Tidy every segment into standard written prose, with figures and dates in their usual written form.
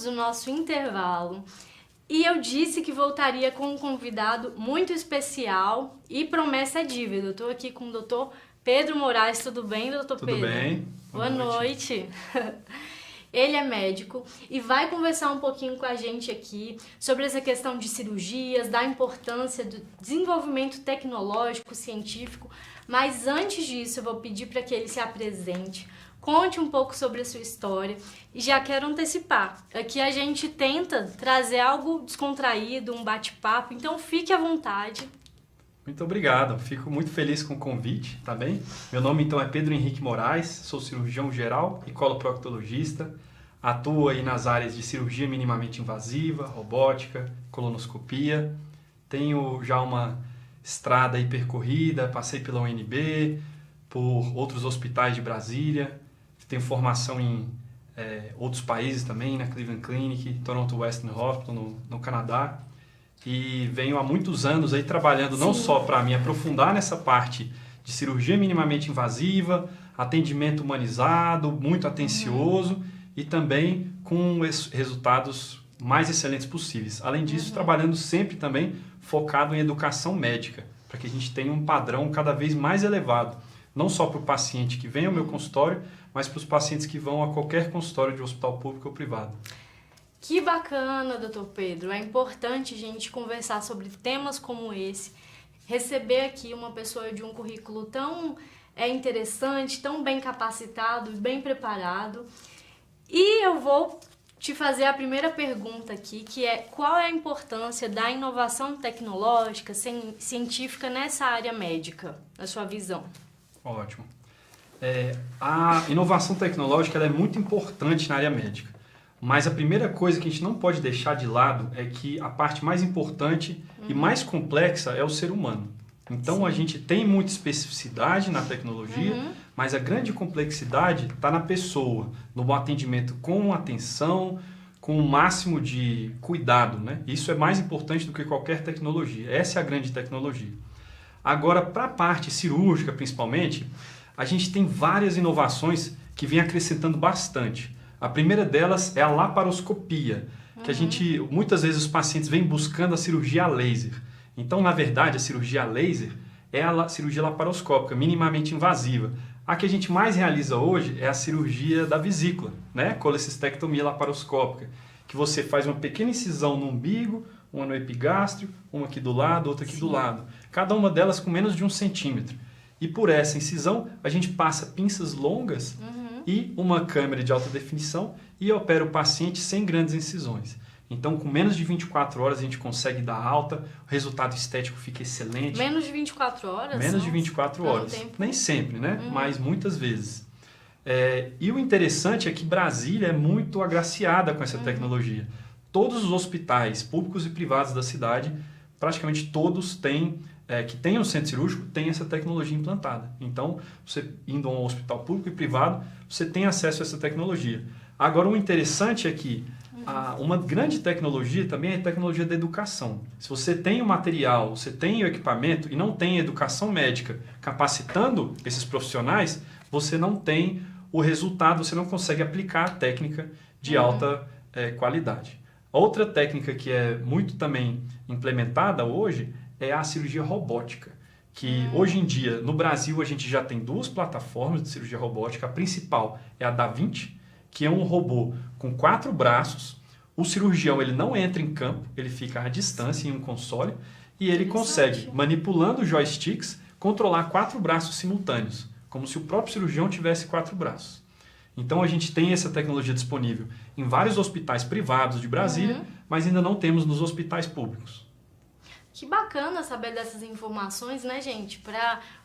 minutos do nosso intervalo. E eu disse que voltaria com um convidado muito especial e promessa é dívida. Eu estou aqui com o doutor Pedro Moraes. Tudo bem, doutor Pedro? Tudo bem. Boa noite. Ele é médico e vai conversar um pouquinho com a gente aqui sobre essa questão de cirurgias, da importância do desenvolvimento tecnológico, científico. Mas antes disso, eu vou pedir para que ele se apresente, conte um pouco sobre a sua história e já quero antecipar. Aqui a gente tenta trazer algo descontraído, um bate-papo, então fique à vontade. Muito obrigado, fico muito feliz com o convite, tá bem? Meu nome então é Pedro Henrique Moraes, sou cirurgião geral e coloproctologista, atuo aí nas áreas de cirurgia minimamente invasiva, robótica, colonoscopia, tenho já uma estrada aí percorrida, passei pela UNB, por outros hospitais de Brasília, tenho formação em outros países também, na Cleveland Clinic, Toronto Western Hospital, no Canadá, e venho há muitos anos aí trabalhando não só para me aprofundar nessa parte de cirurgia minimamente invasiva, atendimento humanizado, muito atencioso e também com resultados mais excelentes possíveis. Além disso, trabalhando sempre também focado em educação médica, para que a gente tenha um padrão cada vez mais elevado, não só para o paciente que vem ao meu consultório, mas para os pacientes que vão a qualquer consultório de hospital público ou privado. Que bacana, doutor Pedro. É importante a gente conversar sobre temas como esse, receber aqui uma pessoa de um currículo tão interessante, tão bem capacitado, bem preparado. E eu vou te fazer a primeira pergunta aqui, que é qual é a importância da inovação tecnológica, científica nessa área médica, na sua visão? Ótimo. A inovação tecnológica ela é muito importante na área médica. Mas a primeira coisa que a gente não pode deixar de lado é que a parte mais importante e mais complexa é o ser humano. Então a gente tem muita especificidade na tecnologia, mas a grande complexidade está na pessoa, no atendimento com atenção, com o máximo de cuidado, né? Isso é mais importante do que qualquer tecnologia. Essa é a grande tecnologia. Agora, para a parte cirúrgica principalmente, a gente tem várias inovações que vêm acrescentando bastante. A primeira delas é a laparoscopia, que a gente, muitas vezes os pacientes vêm buscando a cirurgia a laser. Então, na verdade, a cirurgia a laser é a cirurgia laparoscópica, minimamente invasiva. A que a gente mais realiza hoje é a cirurgia da vesícula, né? Colecistectomia laparoscópica, que você faz uma pequena incisão no umbigo, uma no epigástrio, uma aqui do lado, outra aqui do lado. Cada uma delas com menos de 1 centímetro. E por essa incisão, a gente passa pinças longas e uma câmera de alta definição e opera o paciente sem grandes incisões. Então, com menos de 24 horas a gente consegue dar alta, o resultado estético fica excelente. Menos de 24 horas? Menos de 24 horas. Nem sempre, né? Mas muitas vezes. E o interessante é que Brasília é muito agraciada com essa tecnologia. Todos os hospitais públicos e privados da cidade, praticamente todos têm que tem um centro cirúrgico, tem essa tecnologia implantada. Então, você indo a um hospital público e privado, você tem acesso a essa tecnologia. Agora, o interessante é que uma grande tecnologia também é a tecnologia da educação. Se você tem o material, você tem o equipamento e não tem educação médica capacitando esses profissionais, você não tem o resultado, você não consegue aplicar a técnica de alta qualidade. Outra técnica que é muito também implementada hoje é a cirurgia robótica, que hoje em dia, no Brasil, a gente já tem 2 plataformas de cirurgia robótica. A principal é a Da Vinci, que é um robô com 4 braços. O cirurgião ele não entra em campo, ele fica à distância em um console e ele consegue, manipulando joysticks, controlar 4 braços simultâneos, como se o próprio cirurgião tivesse 4 braços. Então a gente tem essa tecnologia disponível em vários hospitais privados de Brasília, mas ainda não temos nos hospitais públicos. Que bacana saber dessas informações, né, gente?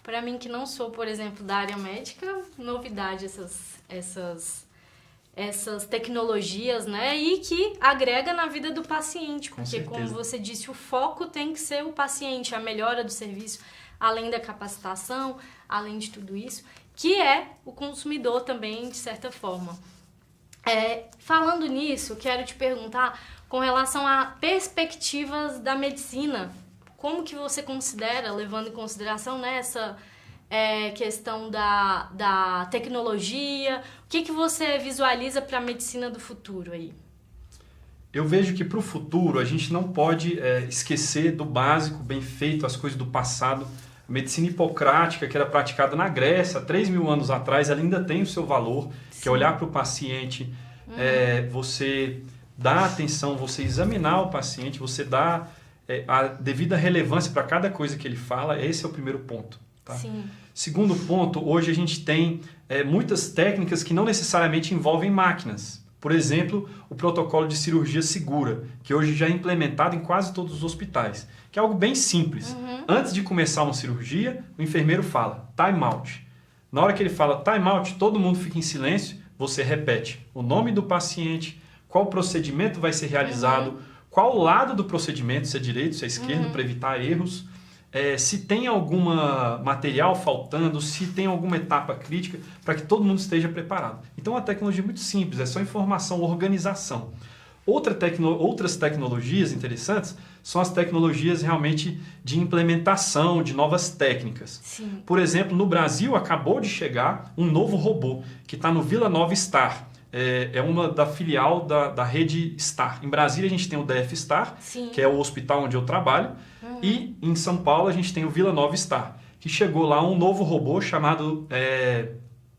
Para mim que não sou, por exemplo, da área médica, novidade essas tecnologias, né? E que agrega na vida do paciente, porque como você disse, o foco tem que ser o paciente, a melhora do serviço, além da capacitação, além de tudo isso, que é o consumidor também, de certa forma. Falando nisso, quero te perguntar com relação a perspectivas da medicina. Como que você considera, levando em consideração essa questão da tecnologia, o que você visualiza para a medicina do futuro aí? Eu vejo que para o futuro a gente não pode esquecer do básico, bem feito, as coisas do passado. A medicina hipocrática, que era praticada na Grécia há 3.000 anos atrás, ela ainda tem o seu valor, que é olhar para o paciente, você dar atenção, você examinar o paciente, você dar a devida relevância para cada coisa que ele fala. Esse é o primeiro ponto. Tá? Sim. Segundo ponto, hoje a gente tem muitas técnicas que não necessariamente envolvem máquinas. Por exemplo, o protocolo de cirurgia segura, que hoje já é implementado em quase todos os hospitais, que é algo bem simples. Antes de começar uma cirurgia, o enfermeiro fala time out. Na hora que ele fala time out, todo mundo fica em silêncio, você repete o nome do paciente, qual procedimento vai ser realizado, qual lado do procedimento, se é direito, se é esquerdo, para evitar erros, se tem algum material faltando, se tem alguma etapa crítica, para que todo mundo esteja preparado. Então, é uma tecnologia muito simples, é só informação, organização. Outras tecnologias interessantes são as tecnologias realmente de implementação de novas técnicas. Sim. Por exemplo, no Brasil acabou de chegar um novo robô que está no Vila Nova Star. É uma da filial da rede Star. Em Brasília a gente tem o DF Star, Sim. que é o hospital onde eu trabalho. E em São Paulo a gente tem o Vila Nova Star, que chegou lá um novo robô chamado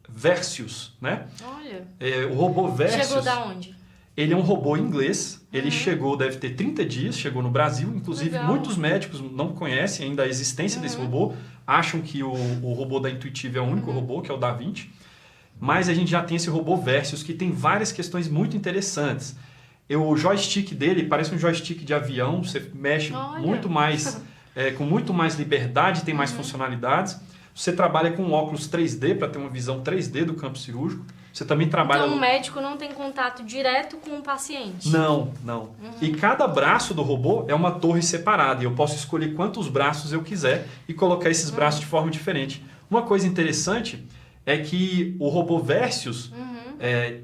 Versius, né? Olha. O robô Versius... Chegou da onde? Ele é um robô inglês, ele chegou, deve ter 30 dias, chegou no Brasil, inclusive Legal. Muitos médicos não conhecem ainda a existência desse robô, acham que o robô da Intuitive é o único robô, que é o Da Vinci, mas a gente já tem esse robô Versius, que tem várias questões muito interessantes. O joystick dele parece um joystick de avião, você mexe muito mais, com muito mais liberdade, tem mais funcionalidades. Você trabalha com óculos 3D para ter uma visão 3D do campo cirúrgico. Você também trabalha... Então o médico não tem contato direto com o paciente? Não. E cada braço do robô é uma torre separada. E eu posso escolher quantos braços eu quiser e colocar esses braços de forma diferente. Uma coisa interessante é que o robô Versius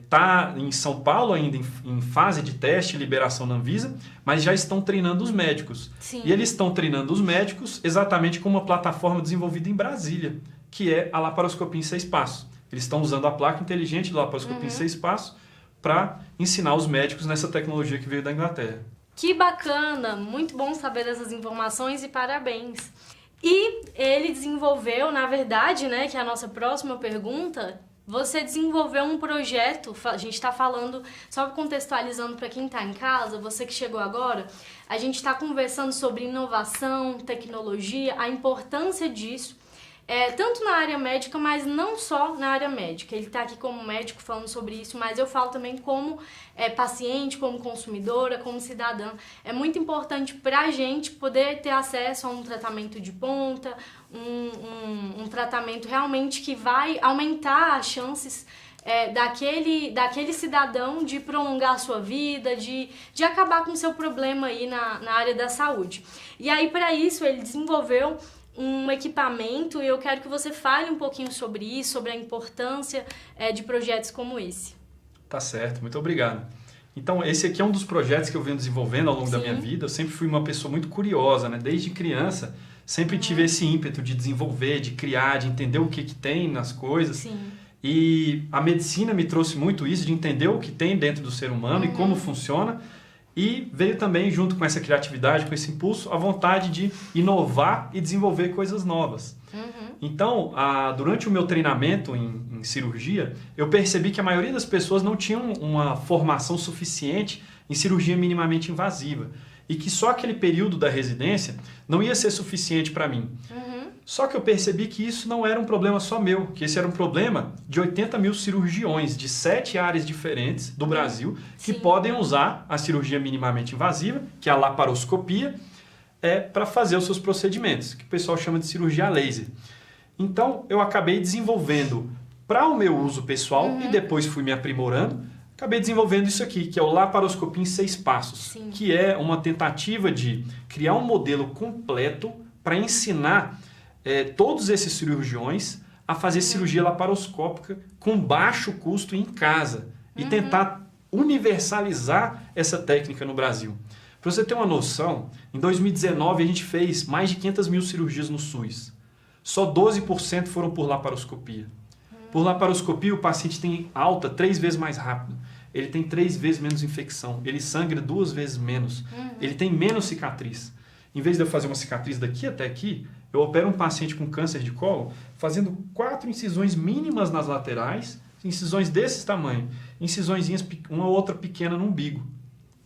está em São Paulo ainda em fase de teste e liberação na Anvisa, mas já estão treinando os médicos. Sim. E eles estão treinando os médicos exatamente com uma plataforma desenvolvida em Brasília, que é a laparoscopia em 6 passos. Eles estão usando a placa inteligente da laparoscopia em 6 passos para ensinar os médicos nessa tecnologia que veio da Inglaterra. Que bacana! Muito bom saber dessas informações e parabéns! E ele desenvolveu, na verdade, né, que é a nossa próxima pergunta, você desenvolveu um projeto, a gente está falando, só contextualizando para quem está em casa, você que chegou agora, a gente está conversando sobre inovação, tecnologia, a importância disso, tanto na área médica, mas não só na área médica. Ele está aqui como médico falando sobre isso, mas eu falo também como paciente, como consumidora, como cidadã. É muito importante para a gente poder ter acesso a um tratamento de ponta, um tratamento realmente que vai aumentar as chances daquele cidadão de prolongar a sua vida, de acabar com o seu problema aí na área da saúde. E aí, para isso, ele desenvolveu um equipamento e eu quero que você fale um pouquinho sobre isso, sobre a importância de projetos como esse. Tá certo, muito obrigado. Então, esse aqui é um dos projetos que eu venho desenvolvendo ao longo da minha vida. Eu sempre fui uma pessoa muito curiosa, né? Desde criança, sempre tive esse ímpeto de desenvolver, de criar, de entender o que tem nas coisas. Sim. E a medicina me trouxe muito isso, de entender o que tem dentro do ser humano e como funciona. E veio também, junto com essa criatividade, com esse impulso, a vontade de inovar e desenvolver coisas novas. Então, durante o meu treinamento em cirurgia, eu percebi que a maioria das pessoas não tinham uma formação suficiente em cirurgia minimamente invasiva. E que só aquele período da residência não ia ser suficiente para mim. Só que eu percebi que isso não era um problema só meu, que esse era um problema de 80 mil cirurgiões de 7 áreas diferentes do Brasil que podem usar a cirurgia minimamente invasiva, que é a laparoscopia, para fazer os seus procedimentos, que o pessoal chama de cirurgia laser. Então, eu acabei desenvolvendo para o meu uso pessoal e depois fui me aprimorando, acabei desenvolvendo isso aqui, que é o laparoscopia em 6 passos, que é uma tentativa de criar um modelo completo para ensinar todos esses cirurgiões a fazer cirurgia laparoscópica com baixo custo em casa e tentar universalizar essa técnica no Brasil. Para você ter uma noção, em 2019 a gente fez mais de 500 mil cirurgias no SUS. Só 12% foram por laparoscopia. Por laparoscopia o paciente tem alta 3 vezes mais rápido. ele tem 3 vezes menos infecção, ele sangra 2 vezes menos, ele tem menos cicatriz. Em vez de eu fazer uma cicatriz daqui até aqui, eu opero um paciente com câncer de colo fazendo 4 incisões mínimas nas laterais, incisões desse tamanho, incisõezinhas, uma outra pequena no umbigo.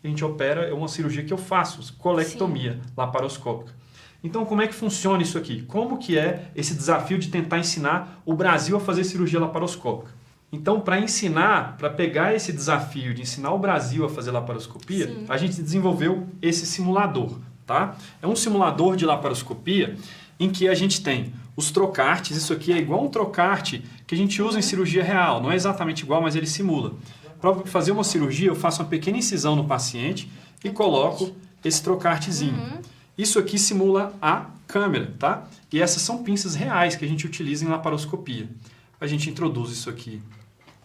A gente opera, é uma cirurgia que eu faço, colectomia laparoscópica. Então, como é que funciona isso aqui? Como que é esse desafio de tentar ensinar o Brasil a fazer cirurgia laparoscópica? Então, para ensinar, para pegar esse desafio de ensinar o Brasil a fazer laparoscopia, a gente desenvolveu esse simulador, tá? É um simulador de laparoscopia em que a gente tem os trocartes. Isso aqui é igual um trocarte que a gente usa em cirurgia real. Não é exatamente igual, mas ele simula. Para fazer uma cirurgia, eu faço uma pequena incisão no paciente e coloco esse trocartezinho. Isso aqui simula a câmera, tá? E essas são pinças reais que a gente utiliza em laparoscopia. A gente introduz isso aqui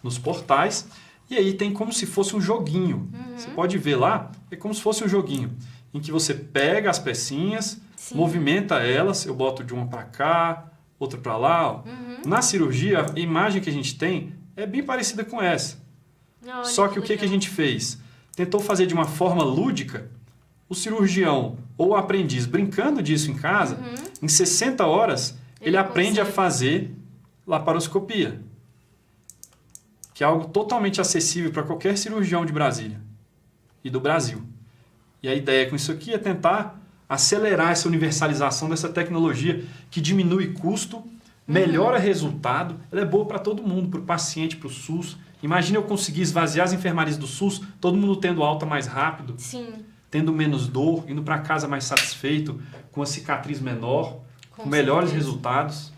nos portais e aí tem como se fosse um joguinho. Você pode ver lá, é como se fosse um joguinho, em que você pega as pecinhas, movimenta elas, eu boto de uma para cá, outra para lá. Ó. Na cirurgia, a imagem que a gente tem é bem parecida com essa. Olha, só que o que a gente fez? Tentou fazer de uma forma lúdica. O cirurgião ou o aprendiz brincando disso em casa, em 60 horas, ele aprende a fazer laparoscopia. Que é algo totalmente acessível para qualquer cirurgião de Brasília e do Brasil. E a ideia com isso aqui é tentar acelerar essa universalização dessa tecnologia que diminui custo, melhora resultado, ela é boa para todo mundo, para o paciente, para o SUS. Imagina eu conseguir esvaziar as enfermarias do SUS, todo mundo tendo alta mais rápido, tendo menos dor, indo para casa mais satisfeito, com a cicatriz menor, com melhores resultados.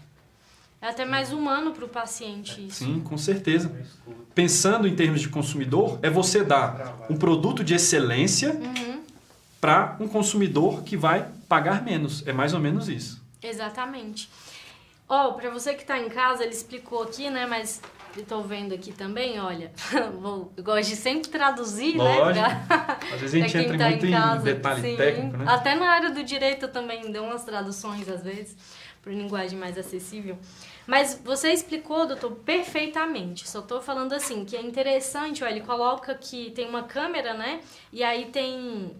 É até mais humano para o paciente isso. Sim, com certeza. Pensando em termos de consumidor, é você dar um produto de excelência para um consumidor que vai pagar menos. É mais ou menos isso. Exatamente. Ó, para você que está em casa, ele explicou aqui, né? Mas estou vendo aqui também, olha. Eu gosto de sempre traduzir, lógico, né? Às vezes a gente entra muito em detalhe técnico, né? Até na área do direito eu também dou umas traduções, às vezes, para linguagem mais acessível. Mas você explicou, doutor, perfeitamente. Só estou falando assim, que é interessante, ó, ele coloca que tem uma câmera, né? E aí tem,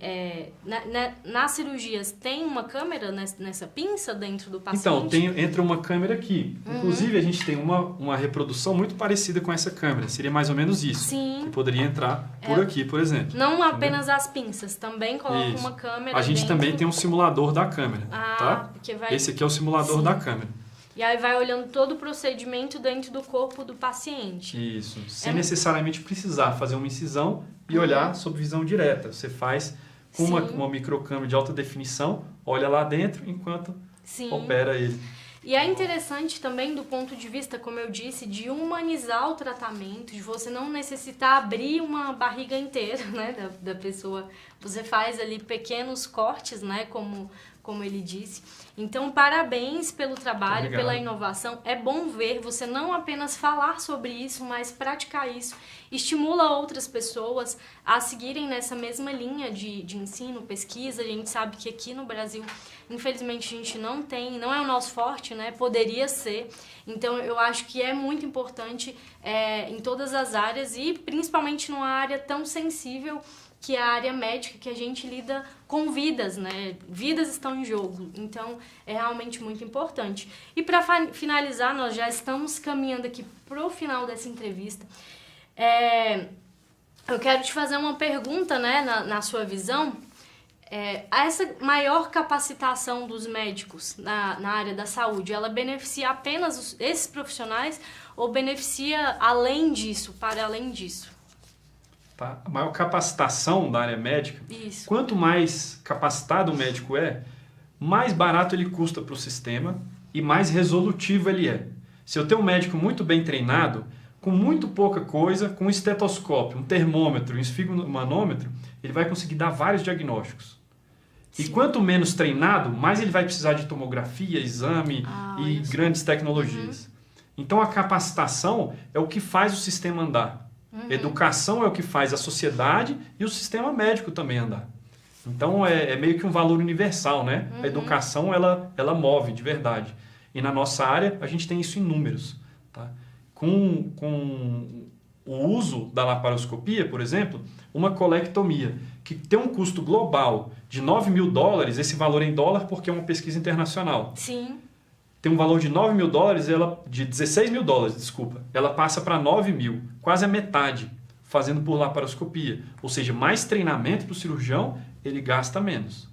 nas cirurgias, tem uma câmera nessa pinça dentro do paciente? Então, entra uma câmera aqui. Inclusive, a gente tem uma reprodução muito parecida com essa câmera. Seria mais ou menos isso. Sim. Que poderia entrar por aqui, por exemplo. Não apenas as pinças, também coloca uma câmera. A gente dentro. Também tem um simulador da câmera, tá? Porque vai... Esse aqui é o simulador da câmera. E aí vai olhando todo o procedimento dentro do corpo do paciente. Isso, sem necessariamente precisar fazer uma incisão e olhar sob visão direta. Você faz com uma microcâmera de alta definição, olha lá dentro enquanto opera ele. E é interessante também do ponto de vista, como eu disse, de humanizar o tratamento, de você não necessitar abrir uma barriga inteira, né, da pessoa. Você faz ali pequenos cortes, né, como ele disse. Então, parabéns pelo trabalho, pela inovação. É bom ver você não apenas falar sobre isso, mas praticar isso. Estimula outras pessoas a seguirem nessa mesma linha de ensino, pesquisa. A gente sabe que aqui no Brasil, infelizmente, a gente não tem, não é o nosso forte, né? Poderia ser. Então, eu acho que é muito importante em todas as áreas e principalmente numa área tão sensível que é a área médica, que a gente lida com vidas, né? Vidas estão em jogo, então é realmente muito importante. E para finalizar, nós já estamos caminhando aqui para o final dessa entrevista. Eu quero te fazer uma pergunta, né, na sua visão. Essa maior capacitação dos médicos na área da saúde, ela beneficia apenas esses profissionais ou beneficia além disso, para além disso? Tá? A maior capacitação da área médica, quanto mais capacitado o médico mais barato ele custa para o sistema e mais resolutivo ele é. Se eu tenho um médico muito bem treinado, com muito pouca coisa, com um estetoscópio, um termômetro, um esfigmomanômetro, ele vai conseguir dar vários diagnósticos. E quanto menos treinado, mais ele vai precisar de tomografia, exame e grandes tecnologias. Então a capacitação é o que faz o sistema andar. Educação é o que faz a sociedade e o sistema médico também andar. Então é meio que um valor universal, né? A educação ela move de verdade. E na nossa área a gente tem isso em números. Tá? Com o uso da laparoscopia, por exemplo, uma colectomia, que tem um custo global de $9.000, esse valor em dólar porque é uma pesquisa internacional. Sim. Tem um valor de $9.000, de $16.000, desculpa. Ela passa para 9.000, quase a metade, fazendo por laparoscopia. Ou seja, mais treinamento para o cirurgião, ele gasta menos.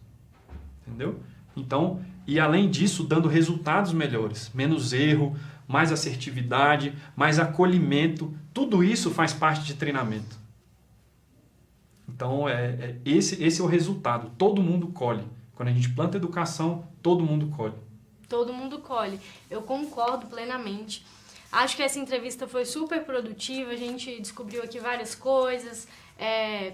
Entendeu? Então, e além disso, dando resultados melhores, menos erro, mais assertividade, mais acolhimento, tudo isso faz parte de treinamento. Então, esse é o resultado. Todo mundo colhe. Quando a gente planta educação, todo mundo colhe. Todo mundo colhe. Eu concordo plenamente. Acho que essa entrevista foi super produtiva, a gente descobriu aqui várias coisas,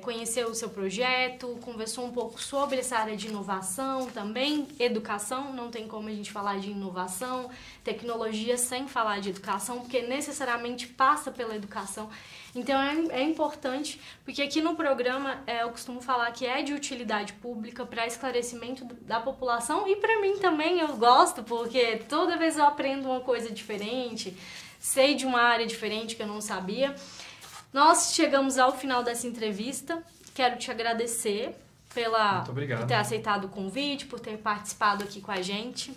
conheceu o seu projeto, conversou um pouco sobre essa área de inovação também, educação, não tem como a gente falar de inovação, tecnologia sem falar de educação, porque necessariamente passa pela educação. Então é importante, porque aqui no programa eu costumo falar que é de utilidade pública para esclarecimento da população e para mim também eu gosto, porque toda vez eu aprendo uma coisa diferente, sei de uma área diferente que eu não sabia. Nós chegamos ao final dessa entrevista. Quero te agradecer por ter aceitado o convite, por ter participado aqui com a gente.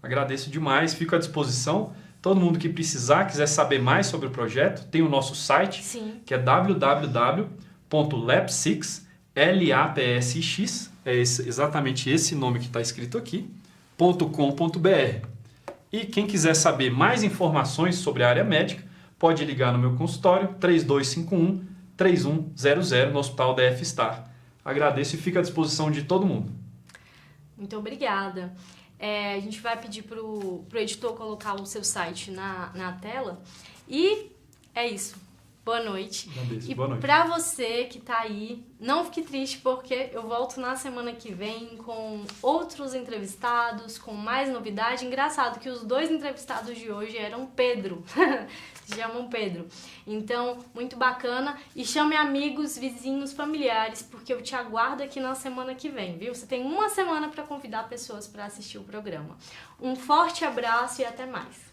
Agradeço demais, fico à disposição. Todo mundo que precisar, quiser saber mais sobre o projeto, tem o nosso site, Sim. que é www.lapsix, LAPSX, exatamente esse nome que está escrito aqui, .com.br. E quem quiser saber mais informações sobre a área médica, pode ligar no meu consultório 3251-3100 no Hospital DF Star. Agradeço e fico à disposição de todo mundo. Muito obrigada. A gente vai pedir pro editor colocar o seu site na tela. E é isso. Boa noite. Agradeço. E boa noite. Pra você que tá aí, não fique triste porque eu volto na semana que vem com outros entrevistados, com mais novidade. Engraçado que os 2 entrevistados de hoje eram Pedro. Se chamam Pedro. Então, muito bacana. E chame amigos, vizinhos, familiares, porque eu te aguardo aqui na semana que vem, viu? Você tem uma semana para convidar pessoas para assistir o programa. Um forte abraço e até mais.